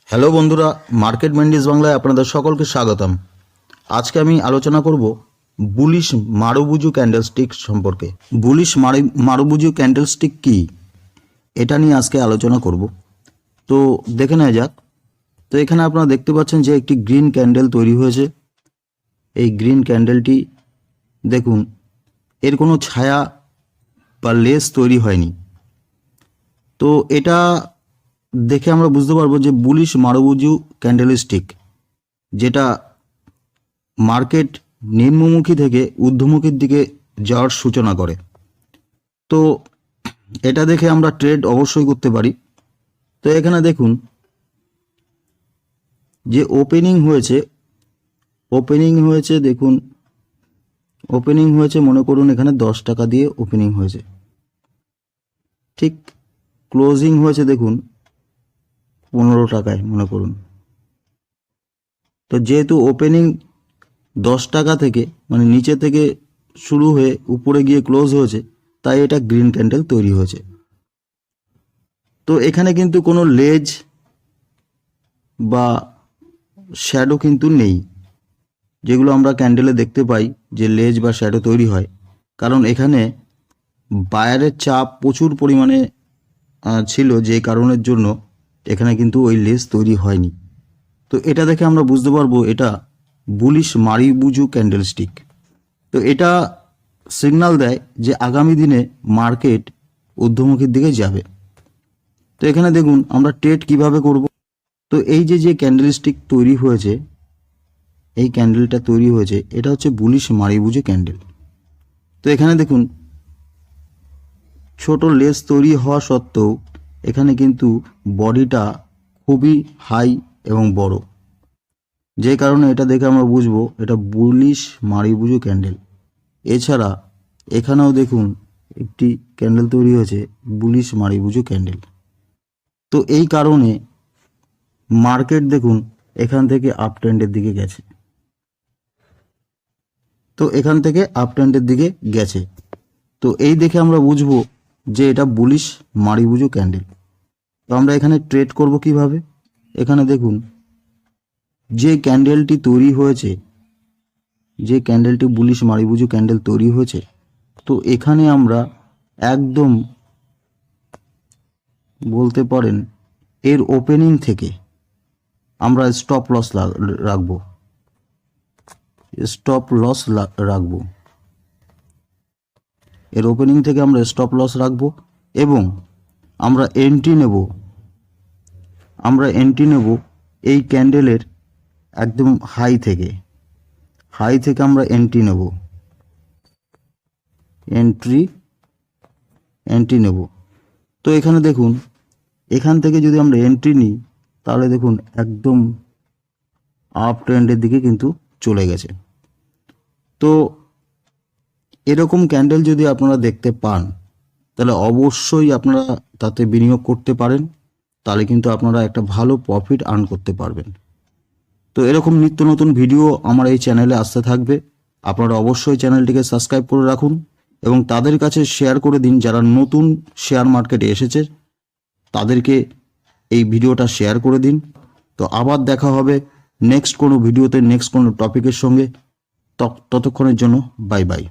Hello বন্ধুরা, market Mandy's বাংলায় আপনাদের সকলকে স্বাগতম। আজকে আমি আলোচনা করব বুলিশ মারুবুজু ক্যান্ডেলস্টিক সম্পর্কে। বুলিশ মারুবুজু ক্যান্ডেলস্টিক কি, এটা নিয়ে আজকে আলোচনা করব। তো দেখে নেওয়া যাক। তো এখানে আপনারা দেখতে পাচ্ছেন যে একটি গ্রিন ক্যান্ডেল তৈরি হয়েছে। এই গ্রিন ক্যান্ডেলটি দেখুন, এর কোনো ছায়া বা লেস তৈরি হয়নি। তো এটা দেখে আমরা বুঝতে পারবো যে বুলিশ মারুবুজু ক্যান্ডেলস্টিক, যেটা মার্কেট নিম্নমুখী থেকে ঊর্ধ্বমুখীর দিকে যাওয়ার সূচনা করে। তো এটা দেখে আমরা ট্রেড অবশ্যই করতে পারি। তো এখানে দেখুন যে ওপেনিং হয়েছে দেখুন, ওপেনিং হয়েছে মনে করুন এখানে 10 টাকা দিয়ে ওপেনিং হয়েছে। ঠিক ক্লোজিং হয়েছে দেখুন 15 টাকায় মনে করুন। তো যেহেতু ওপেনিং 10 টাকা থেকে মানে নিচে থেকে শুরু হয়ে উপরে গিয়ে ক্লোজ হয়েছে, তাই এটা গ্রিন ক্যান্ডেল তৈরি হয়েছে। তো এখানে কিন্তু কোনো লেজ বা শ্যাডো কিন্তু নেই, যেগুলো আমরা ক্যান্ডেলে দেখতে পাই যে লেজ বা শ্যাডো তৈরি হয়। কারণ এখানে বায়ারের চাপ প্রচুর পরিমাণে ছিল, যে কারণের জন্য এখানে কিন্তু ওই লেজ তৈরি হয়নি। তো এটা দেখে আমরা বুঝতে পারবো এটা বুলিশ মারুবুজু ক্যান্ডেলস্টিক। তো এটা সিগন্যাল দেয় যে আগামী দিনে মার্কেট ঊর্ধ্বমুখীর দিকে যাবে। তো এখানে দেখুন আমরা ট্রেড কিভাবে করব। তো এই যে ক্যান্ডেলস্টিক তৈরি হয়েছে, এই ক্যান্ডেলটা তৈরি হয়েছে, এটা হচ্ছে বুলিশ মারুবুজু ক্যান্ডেল। তো এখানে দেখুন ছোট লেস তৈরি হওয়া সত্ত্বেও এখানে কিন্তু বডিটা খুবই হাই এবং বড়, যে কারণে এটা দেখে আমরা বুঝবো এটা বুলিশ মারুবুজু ক্যান্ডেল। এছাড়া এখানেও দেখুন একটি ক্যান্ডেল তৈরি হয়েছে বুলিশ মারুবুজু ক্যান্ডেল। তো এই কারণে মার্কেট দেখুন এখান থেকে আপ ট্রেন্ডের দিকে গেছে। তো এখান থেকে আপ ট্রেন্ডের দিকে গেছে। তো এই দেখে আমরা বুঝবো যে এটা বুলিশ মারুবুজু ক্যান্ডেল। তো আমরা এখানে ট্রেড করব কিভাবে। এখানে দেখুন যে ক্যান্ডেলটি তৈরি হয়েছে, যে ক্যান্ডেলটি বুলিশ মারুবুজু ক্যান্ডেল তৈরি হয়েছে, তো এখানে আমরা একদম বলতে পারেন এর ওপেনিং থেকে আমরা স্টপ লস রাখবো, এর ওপেনিং থেকে আমরা স্টপ লস রাখবো এবং আমরা এন্ট্রি নেব এই ক্যান্ডেলের একদম হাই থেকে আমরা এন্ট্রি নেব। তো এখানে দেখুন এখান থেকে যদি আমরা এন্ট্রি নিই, তাহলে দেখুন একদম আপ ট্রেন্ডের দিকে কিন্তু চলে গেছে। তো এরকম ক্যান্ডেল যদি আপনারা দেখতে পান, তাহলে অবশ্যই আপনারা তাতে বিনিয়োগ করতে পারেন। তাহলে কিন্তু আপনারা একটা ভালো প্রফিট আর্ন করতে পারবেন। তো এরকম নিত্য নতুন ভিডিও আমার এই চ্যানেলে আসতে থাকবে। আপনারা অবশ্যই চ্যানেলটিকে সাবস্ক্রাইব করে রাখুন এবং তাদের কাছে শেয়ার করে দিন যারা নতুন শেয়ার মার্কেটে এসেছে, তাদেরকে এই ভিডিওটা শেয়ার করে দিন। তো আবার দেখা হবে নেক্সট কোনো ভিডিওতে, নেক্সট কোনো টপিকের সঙ্গে। ততক্ষণের জন্য বাই বাই।